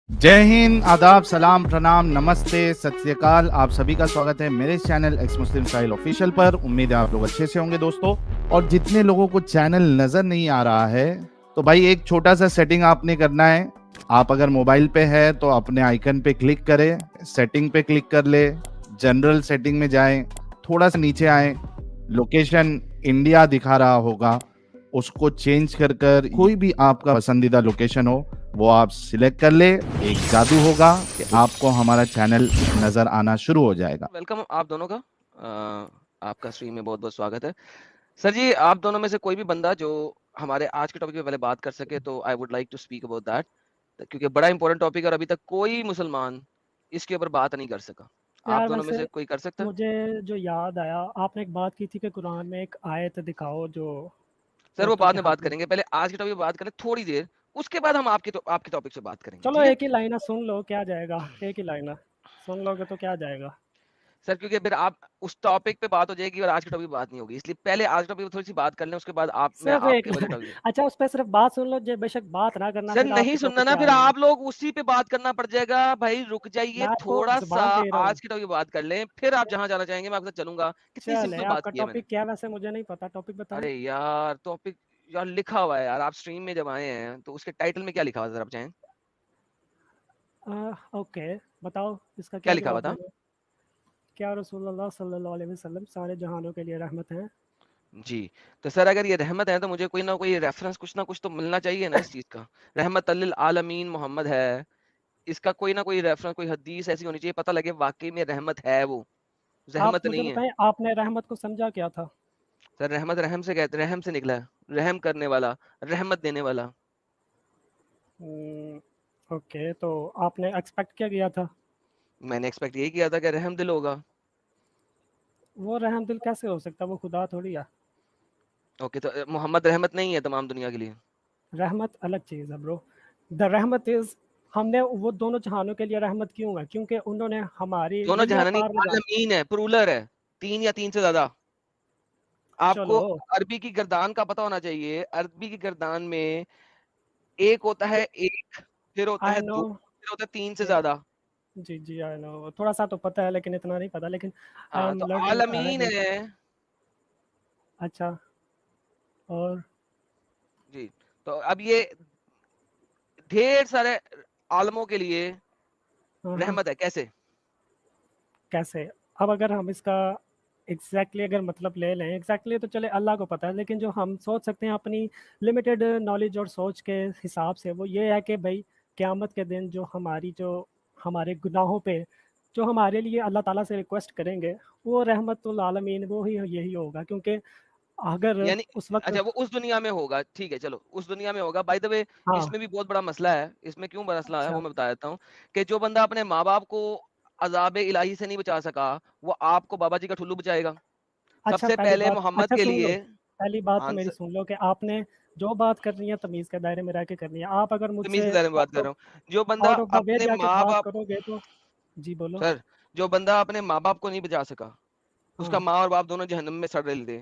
जय हिंद, आदाब, सलाम, प्रणाम, नमस्ते, सत श्री अकाल। आप सभी का स्वागत है मेरे चैनल एक्स मुस्लिम साहिल ऑफिशियल पर। उम्मीद है आप लोग अच्छे से होंगे दोस्तों। और जितने लोगों को चैनल नजर नहीं आ रहा है तो भाई एक छोटा सा सेटिंग आपने करना है। आप अगर मोबाइल पे है तो अपने आइकन पे क्लिक करें, सेटिंग पे क्लिक कर ले, जनरल सेटिंग में जाएं, थोड़ा सा नीचे आए, लोकेशन इंडिया दिखा रहा होगा, उसको चेंज कर कर कोई भी आपका पसंदीदा लोकेशन हो वो आप सिलेक्ट कर ले। एक जादू होगा कि आपको हमारा चैनल नजर आना शुरू हो जाएगा। वेलकम आप दोनों का आपका स्ट्रीम में बहुत बहुत स्वागत है। सर जी, आप दोनों में से कोई भी बंदा जो हमारे आज के टॉपिक पे पहले बात कर सके तो I would like to speak about that, क्योंकि बड़ा इंपॉर्टेंट टॉपिक है और अभी तक कोई मुसलमान इसके ऊपर बात नहीं कर सका। आप यार दोनों में वैसे से कोई कर सकता है? मुझे जो याद आया, आपने एक बात की थी कि कुरान में एक आयत दिखाओ जो सर वो औरतों बाद के में हक बात में। करेंगे, पहले आज के टॉपिक पे बात करें थोड़ी देर, उसके बाद हम आपके टॉपिक से बात करेंगे, चलो ठीक है? एक ही लाइन है, सुन लो क्या जाएगा। एक ही लाइन है, सुन लोगे तो क्या जाएगा। सर क्योंकि फिर आप उस टॉपिक पे बात हो जाएगी और आज के टॉपिक पे बात नहीं होगी, इसलिए पहले आज के टॉपिक पे थोड़ी सी बात कर लें, उसके बाद मैं सिर्फ एक आपके वाले टॉपिक। अच्छा, उस पर सिर्फ बात सुन लो, जो बेशक बात ना करना, सर फिर नहीं आपके सुनना टॉपिक ना, पे आ फिर जाना। आप लोग उसी पे बात करना पड़ जाएगा। भाई रुक जाइए मैं आपको थोड़ा सा, जुबान दे रहा हूँ। आज की टॉपिक बात कर लें, फिर आप जहाँ जाना चाहेंगे मैं आपके साथ चलूंगा। कितनी चले, सिंपल बात आपका की है मैंने। टॉपिक क्या है वैसे, मुझे नहीं पता, टॉपिक बताएं। अरे यार टॉपिक यार लिखा हुआ है यार, आप स्ट्रीम में जब आए हैं तो उसके टाइटल में क्या लिखा हुआ है, जरा आप चाहें ओके, बताओ इसका क्या क्या लिखा हुआ जवाब था? देना। क्या रसूलुल्लाह सल्लल्लाहु अलैहि वसल्लम सारे जहानों के लिए रहमत हैं। जी। तो सर अगर ये रहमत है तो मुझे कोई ना कोई रेफरेंस, कुछ ना कुछ तो मिलना चाहिए ना इस चीज का। रहमत लिल आलमीन मोहम्मद है, इसका कोई ना कोई रेफरेंस, कोई हदीस ऐसी होनी चाहिए, पता लगे वाकई में रहमत है वो, आप रहमत मुझे नहीं है। बताएं, आपने रहमत को समझा क्या था। सर रहमत रहम से कहते, रहम से निकला है, रहम करने वाला, रहमत देने वाला। ओके, तो आपने एक्सपेक्ट क्या किया था। मैंने एक्सपेक्ट यही किया था कि रहम दिल होगा। वो रहम दिल कैसे हो सकता है, वो खुदा थोड़ी है। ओके, तो मोहम्मद रहमत नहीं है तमाम दुनिया के लिए? रहमत अलग चीज़ है ब्रो। द रहमत इज़, हमने वो दोनों जहानों के लिए रहमत क्यों है, क्योंकि उन्होंने हमारी दोनों दुनिया जहानी पार लगा। आलमीन है, प्लूरल है, तीन या तीन से ज्यादा। आपको चलो। अरबी की गर्दान का पता होना चाहिए। अरबी की गर्दान में एक होता है एक, फिर होता आई है नो। दो, फिर होता है तीन से ज्यादा। जी जी, आई नो, थोड़ा सा तो पता है लेकिन इतना नहीं पता, लेकिन आई हाँ एम तो लर्निंग आलमीन अरेबिक। है। अच्छा। और जी। तो अब ये ढेर सारे आलमों के लिए हाँ हाँ, रहमत है, कैसे? कैसे। अब अगर हम इसका अगर मतलब ले लें, तो चले अल्लाह को पता है, लेकिन जो हम सोच सकते हैं अपनी लिमिटेड नॉलेज और सोच के हिसाब से, वो ये है कि भाई क़यामत के दिन जो हमारे गुनाहों पे जो हमारे लिए अल्लाह ताला से रिक्वेस्ट करेंगे, वो रहमतुल आलमीन वो ही यही होगा, क्योंकि अगर यानी उस वक्त। अच्छा वो उस दुनिया में होगा, ठीक है चलो उस दुनिया में होगा। बाय द वे हाँ। इसमें भी बहुत बड़ा मसला है, इसमें क्यों बड़ा मसला है अच्छा वो मैं बता देता हूँ। कि जो बंदा अपने माँ बाप को अजाब इलाही से नहीं बचा सका, वो आपको बाबा जी का ठुल्लू बचाएगा? अच्छा, सबसे पहली पहले बात, मोहम्मद अच्छा के सुन लो, लिए पहली बात तो मेरी आंसर, सुन लो कि आपने जो बात करनी है तमीज़ के दायरे में रह के करनी है। आप अगर तमीज मुझसे के दायरे में बात कर रहा हूँ। जो बंदा आउट ऑफ द वे अपने जाके माँ बात बाप, करोगे तो। जी बोलो। सर जो बंदा अपने माँ बाप को नहीं बचा सका, उसका हाँ माँ और बाप दोनों जहन्नम में सड़ रहे थे,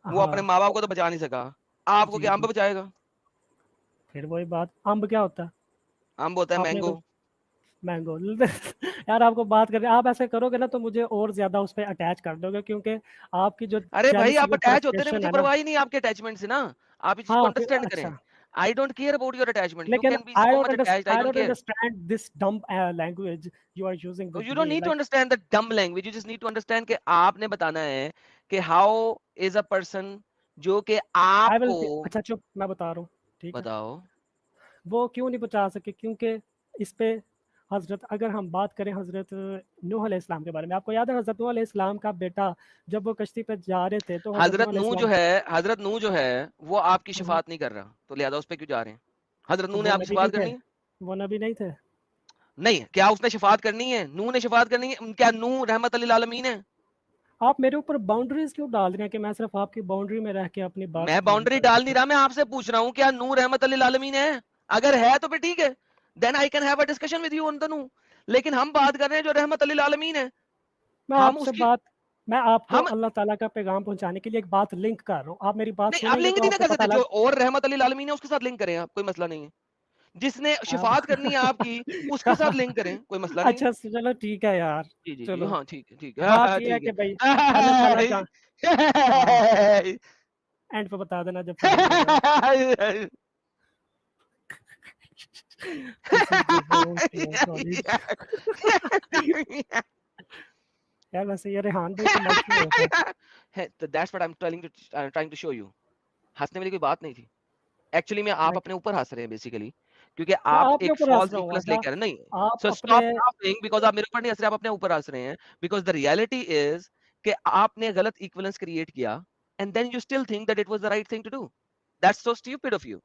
वो अपने हाँ। माँ बाप को तो बचा नहीं सका, आपको जी क्या अम्ब जी, बचाएगा? फिर वही बात, अम्ब क्या होता है। अम्ब होता है आपने मैंगो। तो मैंगो यार आपको बात कर रहे, आप ऐसे करोगे ना तो मुझे और ज़्यादा उस पे अटैच कर दोगे, क्योंकि आपकी जो अरे भाई जेलसी आप और अटैच होते रहे, फ्रस्ट्रेशन मुझे है ना। परवाह ही नहीं आपके अटैचमेंट से ना। आप इस चीज को हाँ फिर अंडरस्टैंड करें। अच्छा, I don't care about your attachment, you लेकिन can be so much attached, I I don't don't care. Understand this dumb language you are using with you don't me, need to like. Understand the dumb language, you just need to understand कि आपने बताना है कि how is a person, जो कि I will, आपको अच्छा चुप, मैं बता रहा हूँ। ठीक है। बताओ। वो क्यों नहीं बचा सके, क्योंकि इस पे हज़रत, अगर हम बात करें हज़रत नूह अलैहिस्सलाम के बारे में, आपको याद है हज़रत नूह अलैहिस्सलाम का बेटा जब वो कश्ती पे जा रहे थे तो हज़रत नूह अलैहिस्सलाम। हजरत नू जो है वो आपकी हाँ, शफात नहीं कर रहा, तो लिहाजा उस पे क्यों जा रहे हैं? हजरत तो नू ने वो आपकी नबी नहीं शफात थे, करनी है? वो नबी नहीं थे। नहीं, क्या उसने शफात करनी है? नू ने शफात करनी है क्या? नू रहमत लिल आलमीन है? आप मेरे ऊपर बाउंड्रीज क्यों डाल रहे हैं कि मैं सिर्फ आपकी बाउंड्री में रह के अपनी बात मैं पूरी बाउंड्री कर डाल नहीं सकूं। रहा, मैं आपसे पूछ रहा हूँ क्या नू रहमत लिल आलमीन है? अगर है तो फिर ठीक है, then I can have a discussion with you on the new. लेकिन हम बात कर रहे हैं जो रहमत लिल आलमीन है, मैं हम आपसे उसकी, बात, मैं आपको हम अल्लाह ताला का पैगाम पहुंचाने के लिए एक बात लिंक कर रहा हूँ, आप मेरी बात नहीं, आप सुनेंगे लिंक तो नहीं ना आपको कर पता सकते, जो लग। और रहमत लिल आलमीन है उसके साथ लिंक करें आप, कोई मसला नहीं है। جس نے شفاعت کرنی ہے آپ کی اس کے ساتھ لنک کریں, کوئی مسئلہ نہیں. اچھا چلو ٹھیک ہے یار, جی جی جی چلو ہاں ٹھیک ہے ٹھیک ہے بات یہ ہے ٹھیک کہ بھائی اللہ تعالیٰ جان, ہاں ہے. اینڈ پہ بتا دینا جب فنش ہو جائے. This is the worst man, Khalid. یار ویسے یہ ریحان بھائی تو مائک نہیں ہوتا. That's what I'm trying to show you. ہنسنے والی کوئی بات نہیں تھی. ایکچولی میں آپ اپنے اوپر ہنس رہے ہیں بیسیکلی, کیونکہ میں آپ آپ کے ایک اوپر ہنس فالس رہا ہوں. ایکویلنس لے اللہ کے آ رہے ہیں. نہیں, آپ سو اپنے اسٹاپ لافنگ بیکاز آپ میرے اوپر نہیں ہنس رہے, آپ اپنے اوپر ہنس رہے ہیں. بیکاز دا ریالٹی از کہ آپ نے غلط ایکویلنس کریٹ کیا and then you still think that it was the right thing to do. That's so stupid of you.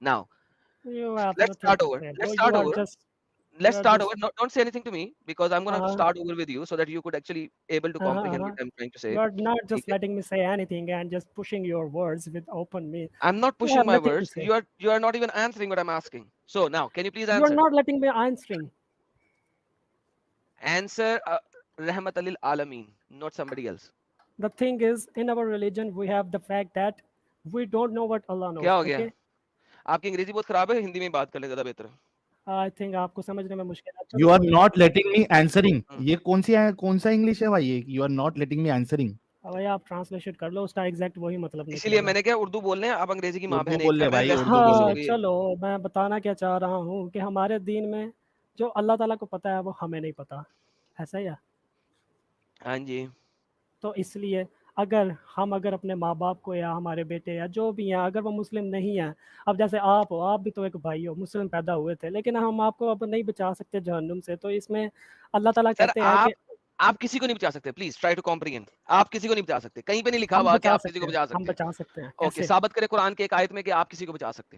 Now you have let's nothing start to over. say, bro. Let's You start are over. just Let's start over. No, don't say anything to me because I'm going to uh, start over with you so that you could actually able to comprehend what I'm trying to say. you are not just Okay? letting me say anything and just pushing your words with open me. I'm not You pushing have my nothing to words. say. You are not even answering what I'm asking. So now, can you please You are answer? not letting me answering. Answer Rahmat Lil Alameen, not somebody else. The thing is, in our religion, we have the fact that we don't know what Allah knows. کیا ہو گیا؟ Okay? آپ کی انگریزی بہت خراب ہے, ہندی میں بات کر لیں زیادہ بہتر ہے. I think آپ کو سمجھنے میں مشکل ہے. You are not letting me answering. یہ کون سا انگلش ہے بھائی؟ You are not letting me answering. بھائی آپ ٹرانسلیشن کر لو, اس کا ایگزیکٹ وہی مطلب اسی لیے نکلے میں گا. نے کیا اردو بولنے ہیں, آپ انگریزی کی ماں اردو بہن بول ایک لے کر رہے ہیں. بھائی, Let's اردو focus بولو. ہو گئی. چلو میں بتانا کیا چاہ رہا ہوں کہ ہمارے دین میں جو اللہ تعالیٰ کو پتہ ہے وہ ہمیں نہیں پتہ, ایسا ہی ہے. ہاں جی. تو اس لیے اگر اپنے ماں باپ کو یا ہمارے بیٹے یا جو بھی ہیں اگر وہ مسلم نہیں ہیں, اب جیسے آپ ہو, آپ بھی تو ایک بھائی ہو, مسلم پیدا ہوئے تھے, لیکن ہم آپ کو اب نہیں بچا سکتے جہنم سے. تو اس میں اللہ تعالیٰ سر کہتے ہیں کہ آپ کسی کو نہیں بچا سکتے. Please try to comprehend. آپ کسی کو نہیں بچا سکتے. کہیں پہ نہیں لکھا ہم ہوا کہ بچا آپ کسی سکتے کو ہیں, بچا ہم سکتے. بچا سکتے ہیں. اوکے, کیسے ثابت کرے قرآن کے ایک آیت میں کہ آپ کسی کو بچا سکتے.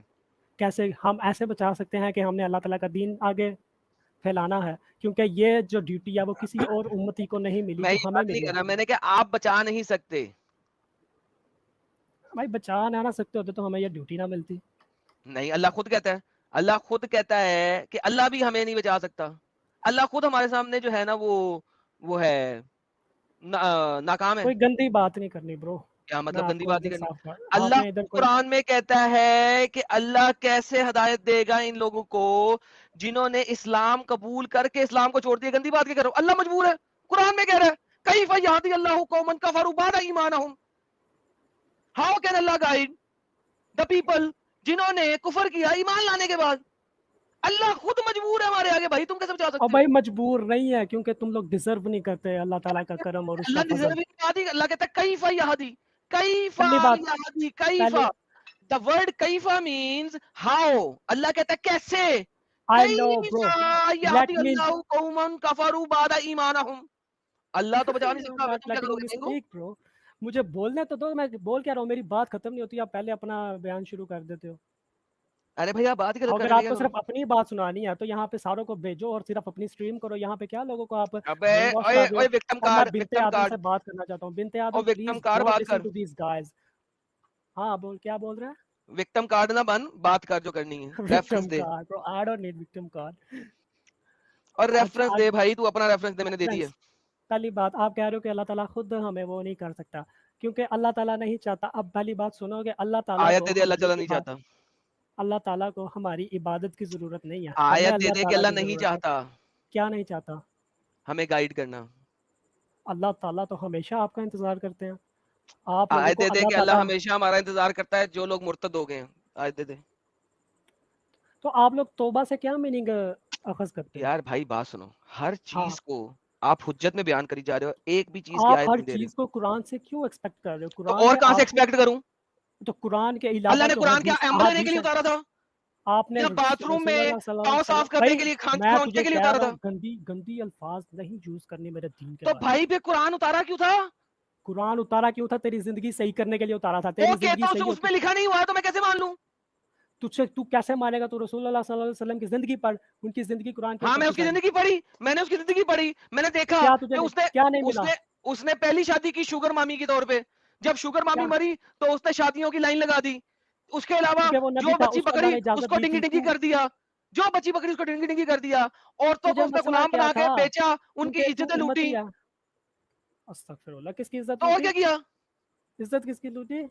کیسے ہم ایسے بچا سکتے ہیں کہ ہم نے اللہ تعالیٰ کا دین آگے پھیلانا ہے, کیونکہ یہ جو ڈیوٹی ہے وہ کسی اور امتی کو نہیں ملی میں جو یہ ہمیں بات نہیں ملی کر ہے. رہا, میں نے کہ آپ بچا نہیں سکتے. بھائی بچا نہ سکتے ہوتے تو ہمیں یہ ڈیوٹی نہ ملتی. نہیں, اللہ خود کہتا ہے کہ اللہ بھی ہمیں نہیں بچا سکتا. اللہ خود ہمارے سامنے جو ہے نا وہ ہے ناکام ہے. کوئی گندی بات نہیں کرنی برو. کیا میں مطلب آپ گندی کو بات نہیں ادھر کرنی؟ صاف کر, آپ اللہ نے ادھر کوئی قرآن میں کہتا ہے کہ اللہ کیسے ہدایت دے گا ان لوگوں کو جنہوں نے اسلام قبول کر کے اسلام کو چھوڑ دیا. گندی بات کیا کر رہا ہوں؟ اللہ مجبور ہے. قرآن میں کہہ رہا ہے کیف یہدی اللہ قوما کفروا بعد ایمانہم. How can Allah guide the people جنہوں نے کفر کیا ایمان لانے کے بعد؟ اللہ خود مجبور ہے ہمارے آگے. بھائی تم کیسے بچا اور سکتے ہو؟ بھائی مجبور نہیں ہے, کیونکہ تم لوگ ڈیزرو نہیں کرتے اللہ تعالیٰ کا کرم اور اس کا اللہ فضل. اللہ کہتا ہے کیف یہدی, کیف پہلی بات یہدی, کیف. پہلی The word کیفا means how. اللہ کہتا ہے کیسے. I know bro, let یہدی me اللہ قوما کفروا بعد ایمانہم. اللہ تو بچا نہیں you're سکتا, not تم کیا letting کرو me گے؟ speak bro. مجھے بولنے تو دو, میں بول کیا رہا ہوں, میری بات ختم نہیں ہوتی, آپ پہلے اپنا بیان شروع کر دیتے ہو. ارے بھائی آپ بات ہی غلط اگر کرنے آپ لگے کو کرو. صرف اپنی بات سنانی ہے تو یہاں پہ ساروں کو بھیجو اور صرف اپنی سٹریم کرو. یہاں پہ کیا لوگوں کو آپ ابے برین واش کر رہے ہو. وکٹم اور میں کارڈ, بنت وکٹم آدم کارڈ, سے بات کرنا چاہتا ہوں. بنت اور آدم وکٹم پلیز کارڈ ڈونٹ بات لسن کر. To these guys. ہاں بول, کیا بول رہا ہے؟ وکٹم کارڈ نہ بن, بات کر جو کرنی ہے. Victim reference they, card bro, I don't need victim card. اور اچھا ریفرنس دے بھائی, تو اپنا ریفرنس دے, میں نے دے دی ہے. پہلی بات آپ کہہ رہے ہو کہ اللہ تعالیٰ خود ہمیں وہ نہیں کر سکتا, کیونکہ اللہ تعالیٰ نہیں چاہتا. اب پہلی بات سنو کہ اللہ تعالیٰ آیت کو دے دے اللہ تعالیٰ نہیں ہماری چاہتا. اللہ تعالیٰ کو ہماری عبادت کی ضرورت نہیں ہے, ہمیں آیت دے اللہ دے کہ تعالیٰ اللہ کی نہیں ضرورت ہے. چاہتا کیا نہیں چاہتا؟ ہمیں گائیڈ کرنا. اللہ تعالیٰ تو ہمیشہ آپ کا انتظار کرتے ہیں. آپ لوگوں آیت کو دے دے اللہ کہ اللہ تعالیٰ, ہمیشہ ہمارا انتظار کرتا ہے جو لوگ مرتد ہو گئے ہیں. آیت دے دے. تو آپ لوگ توبہ سے کیا میننگ اخذ کرتے ہو؟ یار بھائی بات سنو, ہر ہاں, چیز کو آپ حجت میں بیان کری جا رہے ہو, ایک بھی چیز کی آپ آیت ہر نہیں دے رہے. چیز کو قرآن سے کیوں ایکسپیکٹ کر رہے ہو؟ تو قرآن اور میں کہاں سے آپ کو, ایکسپیکٹ کروں؟ تو قرآن کے اللہ علاوہ نے جو قرآن کیا حدیث ایمبر لینے کے احادیث لیے ہیں, اتارا تھا آپ نے یا باتھ روم رسول میں اللہ صلی اللہ پاؤں علیہ وسلم. صاف کرنے بھائی کے لیے, کھانچ میں پہنچنے تجھے کے لیے کہہ اتارا رہا تھا. ہوں گندی الفاظ نہیں یوز کرنی میرے دین کے تو بارے میں. بھائی پہ قرآن اتارا کیوں تھا؟ قرآن اتارا کیوں تھا؟ تیری زندگی صحیح کرنے کے لیے اتارا تھا. تیری اوکے, زندگی تو صحیح اس ہوتی میں لکھا نہیں ہوا تو میں کیسے مان لوں؟ تو کیسے مانے گا؟ تو رسول اللہ صلی اللہ علیہ وسلم کی زندگی پڑھ, ان کی زندگی قرآن کے ہاں اوپر میں اس کی ڈیپینڈ. زندگی پڑھی, میں نے اس کی زندگی پڑھی, میں نے دیکھا کیا کہ تجھے کیا نہیں ملا؟ اس نے پہلی شادی کی شوگر مامی کے طور پہ. جب شوگر مامی کیا؟ مری تو اس نے شادیوں کی لائن لگا دی. اس کے علاوہ کیونکہ وہ نبی جو تھا, بچی اس کو اللہ پکڑی نے اس اجازت کو دی ڈنگی تھی. ڈنگی کر دیا, جو بچی پکڑی اس کو ڈنگی ڈنگی کر دیا. عورتوں کو تجھے اس نے مسئلہ غلام کیا بنا کے تھا؟ بیچا, ان کی کیونکہ تو عزتیں لوٹی. امتی ہے. استغفر اللہ, کس کی عزت تو اور لوٹی؟ کیا کیا؟ عزت کس کی لوٹی؟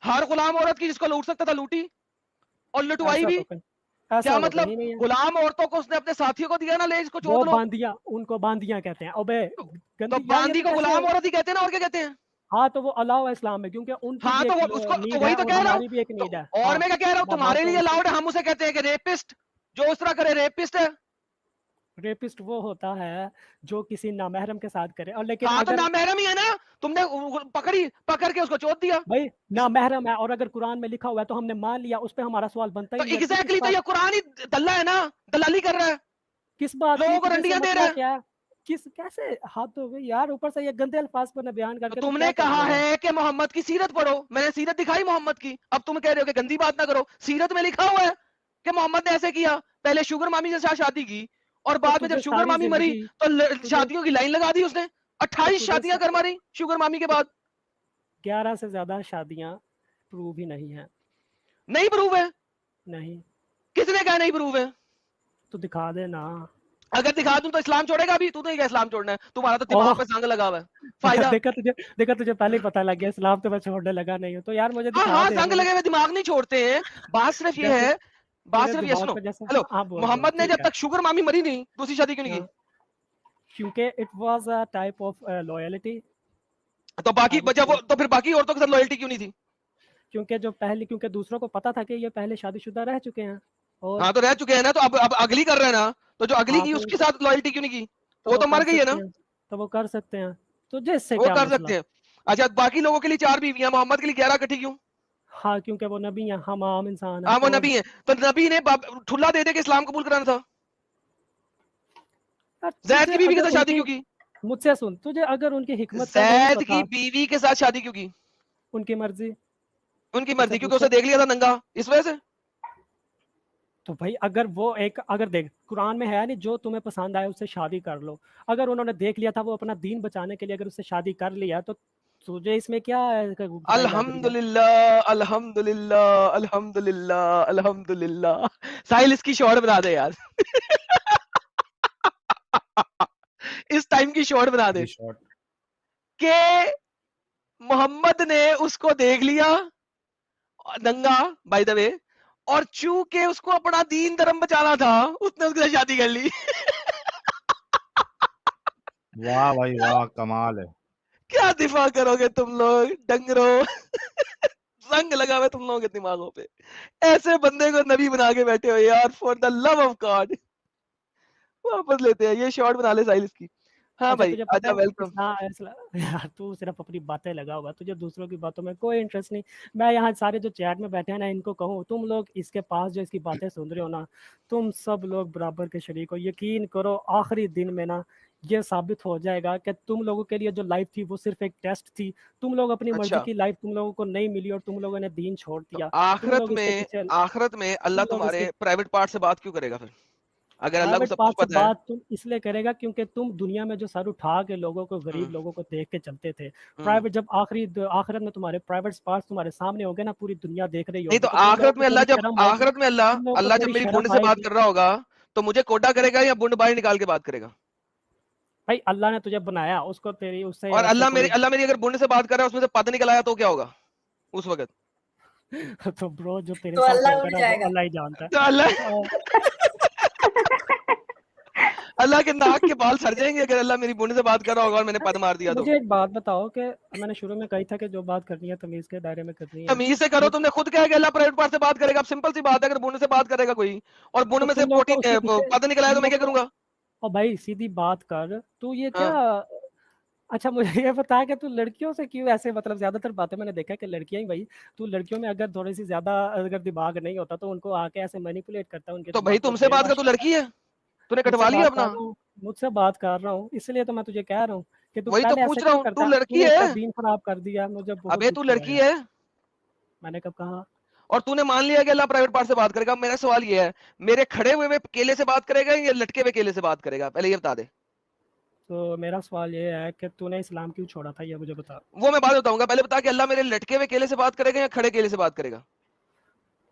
ہر غلام عورت کی جس کو لوٹ سکتا تھا لوٹی, اور لٹوائی ایسا بھی. تو ऐसा क्या तो मतलब कहीं नहीं है। गुलाम औरतों को उसने अपने साथियों को दिया ना, ले इसको वो चोद लो। बांदिया, उनको बांदिया कहते हैं। अबे तो गंदी यार, ये बांदी तो को कैसे। गुलाम औरत ही कहते हैं ना, और क्या कहते हैं? हाँ तो वो अलाउ है इस्लाम में, क्योंकि उनकी हाँ भी तो एक उसको तो नीड वही है तो और कह रहा हूँ। हमारी भी एक तो नीड है। और हाँ मैं क्या कह रहा हूँ, मैं तुम्हारे मानता हूँ लिए इसको। अलाउड है, हम उसे कहते हैं कि रेपिस्ट, जो उस तरह करे रेपिस्ट है। रेपिस्ट वो होता है जो किसी नामहरम के साथ करे, और लेकिन हाँ तो अगर नामहरम ही है ना, तुमने पकड़ के उसको चोद दिया। भाई नामहरम है और अगर कुरान में लिखा हुआ है तो हमने मान लिया, उस पे हमारा सवाल बनता ही तो नहीं है। तू किस एग्जैक्टली, तो बात, ये कुरान ही दल्ला है ना, दलाली कर रहा है, किस बात की, लोगों को तुझे से रंडियां दे रहा मसला है। क्या है? किस कैसे हाथ हो गए यार, ऊपर से ये गंदे अल्फाज पर बयान तो करके तू तुमने क्या कर कहा रहा है? है कि मोहम्मद की सीरत पढ़ो, मैंने सीरत दिखाई मोहम्मद की, अब तुम कह रहे हो कि गंदी बात ना करो। सीरत में लिखा हुआ है कि मोहम्मद ने ऐसे किया, पहले शुगर मामी के साथ शादी की, और तो बाद में जब तुझे शुगर सारी मामी मरी जिंदगी, तो तुझे शादियों की लाइन लगा दी उसने। तो 28 तुझे शादियां कर मारी शुगर मामी के तो बाद। 11 से ज्यादा शादियां प्रूव ही नहीं है। नहीं प्रूव है? नहीं किसने कहा नहीं प्रूव है? तो दिखा दे ना। अगर दिखा दूं तो इस्लाम छोड़ेगा अभी? तू तो क्या इस्लाम छोड़ना है, तुम्हारा तो दिमाग ओह पे संग लगा हुआ है। फायदा? देखा तुझे पहले ही पता लग गया इस्लाम तो मैं छोड़ने लगा नहीं हूँ, तो यार मुझे हाँ दिखा हाँ, दे संग मुझे। लगे हुए दिमाग नहीं छोड़ते हैं। बात सिर्फ ये जैसे है, बात तेरे सिर्फ ये दिमाग सुनो। पे जैसे, हेलो, हाँ बोल मोहम्मद ने ठीक जब है। तक शुगर मामी मरी नहीं, दूसरी शादी क्यों नहीं की? हाँ, क्योंकि it was a type of loyalty. तो बाकी आई वुड बचा वो, से, तो फिर बाकी औरतों के साथ लॉयल्टी क्यों नहीं थी? क्योंकि दूसरों को पता था कि ये पहले शादीशुदा रह चुके हैं। और हाँ तो रह चुके हैं ना, तो अब अगली कर रहे हैं ना, तो जो अगली हाँ की तो उसके उनको, साथ लॉयल्टी क्यों नहीं की? तो वो वो तो कर मर गई है सकते ना, हैं, तो वो कर सकते हैं। तुझे इससे वो क्या कर मसला? सकते हैं। अच्छा, बाकी लोगों के लिए 4 बीवियां, मोहम्मद के लिए 11 इकट्ठी क्यों? हाँ क्योंकि वो नबी हैं, हम आम इंसान हैं। हाँ वो और नबी है, तो नबी ने ठुल्ला दे दे के इस्लाम कबूल कराना था। यार जैद तुझे की बीवी के अगर साथ शादी उनकी, क्यों की? मुझसे सुन, तुझे अगर उनकी हिकमत का नहीं जैद की पता, बीवी के साथ शादी क्यों की? उनकी मर्जी। उनकी उसे मर्जी, क्योंकि पूछे उसे देख लिया था नंगा, इस वजह से। तो भाई, अगर वो एक, अगर देख कुरान में है नहीं जो तुम्हें पसंद आए उससे शादी कर लो। अगर उन्होंने देख लिया था वो अपना दीन बचाने के लिए अगर उससे शादी कर लिया, तो तुझे इसमें क्या बुराई लग रही है? अल्हम्दुलिल्लाह अल्हम्दुलिल्लाह अल्हम्दुलिल्लाह अल्हम्दुलिल्लाह। साहिल इसकी शॉर्ट बना दे यार। इस टाइम की शॉर्ट बना दे जी शॉर्ट। कि मोहम्मद ने उसको देख लिया नंगा, बाय द वे, और चूंकि उसको अपना दीन धर्म बचाना था, उसने उसके साथ शादी कर ली। वाह भाई वाह, कमाल है। क्या दिफा करोगे तुम लोग डंगरो। संग लगा हुआ है तुम लोगों के दिमागों पे। ऐसे बंदे को नबी बना के बैठे हो यार, for the love of God. वापस लेते हैं, ये शॉर्ट बना ले साहिल इसकी। हाँ अच्छा भाई, तुझे पता आजा, है वेलकम। यार तू सिर्फ अपनी बातें लगा हुआ, तुझे दूसरों की बातों में कोई इंटरेस्ट नहीं। मैं यहाँ सारे जो चैट में बैठे हैं ना, इनको कहूँ तुम लोग इसके पास जो इसकी बातें सुन रहे हो ना, तुम सब लोग बराबर के शरीक हो। यकीन करो आखिरी दिन में ना ये साबित हो जाएगा कि तुम लोगों के लिए जो लाइफ थी वो सिर्फ एक टेस्ट थी। तुम लोग अपनी मर्जी अच्छा, की लाइफ तुम लोगों को नहीं मिली और तुम लोगों ने दीन छोड़ तो दिया। तुम आखिरत लोग इसके में, पीछे, आखिरत में अल्लाह तुम लोग इसके तुम्हारे प्राइवेट पार्ट से बात क्यों करेगा फिर, अगर अल्लाह को प्राइवेट सब कुछ पार्ट से पता है? बात तुम इसलिए करेगा क्योंकि तुम दुनिया में जो सर उठा के लोगों को, गरीब हम्म, लोगों को देख के चलते थे। हम्म। प्राइवेट जब आखिरत में तुम्हारे प्राइवेट पार्ट्स तुम्हारे सामने होंगे ना, पूरी दुनिया देख रही नहीं तो होगी, तो तुम लोगों आखिरत को में अल्लाह, थोड़ी जब शर्म आएगी। आखिरत में अल्लाह तुम लोगों को अल्लाह जब थोड़ी मेरी बुंड शर्म से बात आएगी। कर रहा होगा, तो मुझे कोडा करेगा या बुंड बाहर निकाल के बात करेगा? भाई अल्लाह ने तुझे बनाया, उसको तेरी उससे और ऐसे कोई अल्लाह मेरी अगर बुंड से बात कर रहा है, उसमें से पद निकल आया तो क्या होगा उस वक्त? तो ब्रो जो तेरे तो साथ अल्लाह होगा उठ ना वो जाएगा। अल्लाह ही जानता तो अल्लाह है। अल्लाह के नाक के बाल सड़ जाएंगे अगर अल्लाह मेरी बुंड से बात कर रहा होगा और मैंने पद मार दिया तो। मुझे एक बात बताओ कि मैंने शुरू में कही था कि जो बात करनी है तमीज के दायरे में करनी है। तमीज से करो, तुमने खुद कहा कि अल्लाह प्राइवेट पार्ट से बात करेगा। अब सिंपल सी बात है, अगर बुंड से बात करेगा कोई और बुंड तो में से तुम लोग पोटी को उसके पीछे, पद निकल आया तो तुम मैं लोग क्या को, करूंगा? और भाई सीधी बात कर तू ये क्या। हाँ। अच्छा मुझे ये बता कि तू लड़कियों से क्यों ऐसे, मतलब ज्यादातर बातें मैंने देखा है कि लड़कियां ही, भाई तू लड़कियों में अगर थोड़ी सी ज्यादा अगर दिमाग नहीं होता तो उनको आके ऐसे मैनिपुलेट करता है उनके तो भाई दिमाग को, तुमसे बात कर, ब्रेन तू वॉश लड़की है, तूने मुझसे कटवा लिया बात कर अपना। रहा हूँ, मुझसे बात कर रहा हूँ, इसलिए तो मैं तुझे कह रहा हूँ कि तू वही तो पहले ऐसे पूछ रहा क्यों हूँ, तू करता, लड़की तूने है? इसका दीन खराब कर दिया, मुझे बहुत अबे दुख तू हुआ लड़की यार। है मैंने कब कहा? और तूने मान लिया कि अल्लाह प्राइवेट पार्ट से बात करेगा। मेरा सवाल ये है, मेरे खड़े हुए में केले से बात करेगा या लटके हुए केले से बात करेगा, पहले ये बता दे। तो मेरा सवाल ये है कि तूने इस्लाम क्यों छोड़ा था, ये मुझे बता। वो मैं बाद में बताऊंगा, पहले बता कि अल्लाह मेरे लटके हुए केले से बात करेगा या खड़े केले से बात करेगा?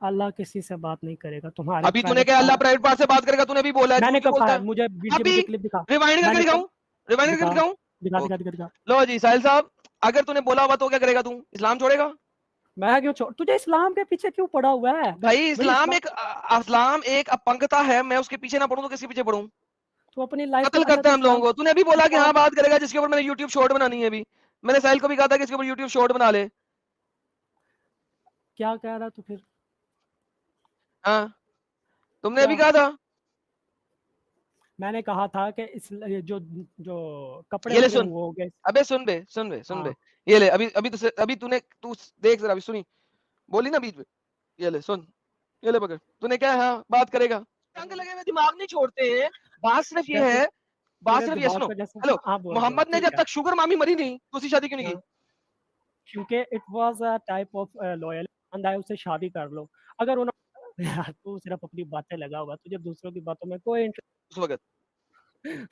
अल्लाह किसी से बात नहीं करेगा, तुम्हारे अभी तूने प्राइवेट क्या अल्लाह पार्ट। प्राइवेट पार्ट से बात करेगा, तूने अभी बोला है, मैंने झूठ क्यों कब बोलता कहा? है? मुझे अभी मुझे क्लिप दिखा। रिवाइंड करके मैंने दिखाऊं? कब रिवाइंड करके दिखा दिखाऊं? दिखा दिखा ओके, दिखा दिखा। लो जी साहिल साहब, अगर तूने बोला हुआ तो क्या करेगा? तू इस्लाम छोड़ेगा? मैं क्यों छोड़, तुझे इस्लाम के पीछे क्यों पड़ा हुआ है भाई? इस्लाम एक अपंगता है, मैं उसके पीछे ना पढ़ूं तो किसके पीछे पढ़ूं? तू अपनी लाइफ कत्ल करता है हम लोगों को। तूने अभी बोला कि हाँ बात करेगा, जिसके ऊपर मैंने यूट्यूब शॉर्ट बनानी है। अभी मैंने साहिल को भी कहा था कि इसके ऊपर यूट्यूब शॉर्ट बना ले। क्या कह रहा तू फिर? हाँ, तुमने अभी कहा था। मैंने कहा था कि इस जो जो कपड़े ये ले उतरे सुन, हुए हो गए। अबे सुन बे, ये ले। अभी तू देख जरा, अभी सुनी बोली ना बीच में, ये ले सुन, ये ले पकड़। तूने क्या हाँ बात करेगा? रंग लगे हुए दिमाग नहीं छोड़ते हैं। बात सिर्फ ये है, बात सिर्फ ये सुनो। हेलो, मोहम्मद ने जब तक शुगर मामी मरी नहीं तो उसकी शादी क्यों नहीं की? क्योंकि it was a type of loyal बंदा है, उससे शादी कर लो। अगर उन्होंने यार तू सिर्फ अपनी बातें लगा हुआ, तुझे दूसरों की बातों में कोई उस वक्त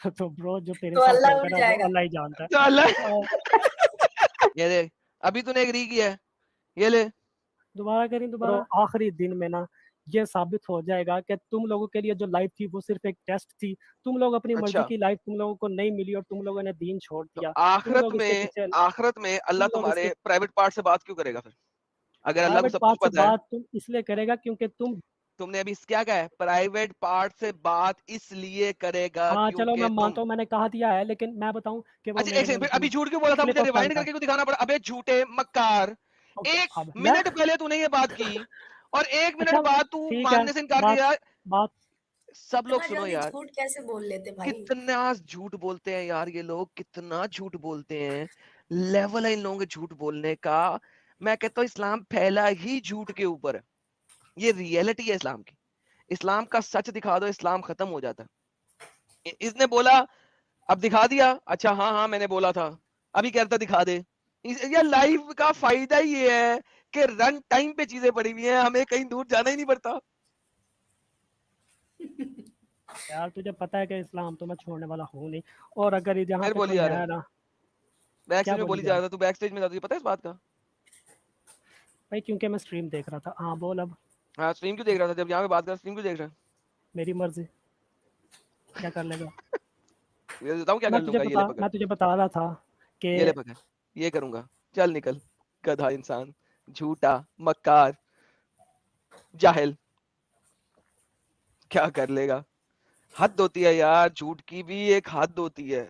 तो ब्रो जो तेरे तो साथ अल्लाह चल उठ रहा है वो जाएगा। अल्लाह ही जानता है। तो अल्लाह ये ले, अभी तूने एग्री किया है, ये ले। दोबारा करें दोबारा। आखिरी दिन में ना ये साबित हो जाएगा कि तुम लोगों के लिए जो लाइफ थी वो सिर्फ एक टेस्ट थी। तुम लोग अपनी मर्जी अच्छा, की लाइफ तुम लोगों को नहीं मिली और तुम लोगों ने दीन छोड़ तो दिया। आखिरत में अल्लाह तुम्हारे प्राइवेट पार्ट से बात क्यों करेगा फिर, अगर अल्लाह को प्राइवेट सब कुछ पार्ट से पता है? बात तुम इसलिए करेगा क्योंकि तुमने अभी क्या कहा है? प्राइवेट पार्ट से बात इसलिए करेगा हाँ चलो मैं क्योंकि मानता हूँ, मैंने कहा दिया है, लेकिन मैं बताऊँ कि वो अच्छा, मेरे एक लिए सेकंड, अभी झूठ क्यों बोला था? मुझे रिवाइंड करके क्यों दिखाना पड़ा? अबे झूठे मक्कार, एक मिनट पहले तूने ये बात की और एक मिनट बाद तू मानने से इनकार किया। बात सब लोग सुनो यार, झूठ कैसे बोल लेते भाई? कितना झूठ बोलते हैं यार ये लोग, कितना झूठ बोलते हैं। लेवल है इन लोगों के झूठ बोलने का। मैं कहता हूँ इस्लाम फैला ही झूठ के ऊपर है। ये रियलिटी है इस्लाम की। इस्लाम का सच दिखा दो, इस्लाम खत्म हो जाता है। इसने बोला, अब दिखा दिया। अच्छा हाँ हाँ मैंने बोला था, अभी कहता दिखा दे। ये लाइव का फायदा ही ये है कि रन टाइम पे चीजें पड़ी हुई हैं, हमें कहीं दूर जाना ही नहीं पड़ता। यार तुझे पता है कि इस्लाम तो मैं छोड़ने वाला हूँ नहीं। और अगर यहाँ पे बोली कोई जा है रहा ना, बैक क्या स्टेज में बोली जा रहा था, तू बैक स्टेज में था, तुझे पता है इस बात का? भाई क्योंकि मैं स्ट्रीम देख रहा था। हाँ बोल अब। हाँ स्ट्रीम क्यों देख रहा था? जब यहाँ पे बात कर, स्ट्रीम क्यों देख रहा है? मेरी मर्जी, क्या कर लेगा? ये बताऊं क्या कर लूंगा? ये ले पकड़, मैं तुझे बता रहा था कि ये ले पकड़, ये करूंगा। चल निकल, गधा इंसान, झूठा, मक्कार, जाहिल, क्या कर लेगा? हद होती है यार, झूठ की भी एक हद होती है।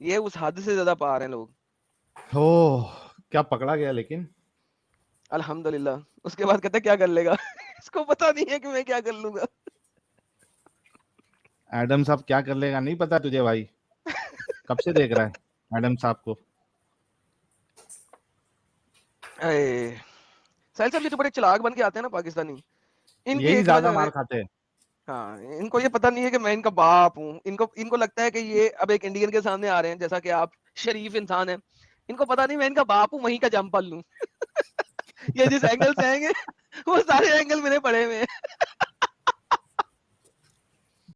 ये उस हद से ज्यादा पार हैं लोग। ओह क्या पकड़ा गया लेकिन। अल्हम्दुलिल्लाह। उसके बाद कहता क्या कर लेगा? इसको पता नहीं है कि मैं क्या कर लूंगा। एडम साहब क्या कर लेगा नहीं पता तुझे भाई? कब से देख रहा है एडम साहब को? साहिल साहब ये तो बड़े चालाक बन के आते हैं ना पाकिस्तानी, यही ज्यादा मार खाते हैं। हाँ, इनको ये पता नहीं है कि मैं इनका बाप हूँ। इनको लगता है कि ये अब एक इंडियन के सामने आ रहे हैं, जैसा कि आप शरीफ इंसान हैं। इनको पता नहीं मैं इनका बाप हूँ, वहीं का जंपल लूं। ये जिस एंगल से आएंगे वो सारे एंगल मेरे पड़े हुए हैं।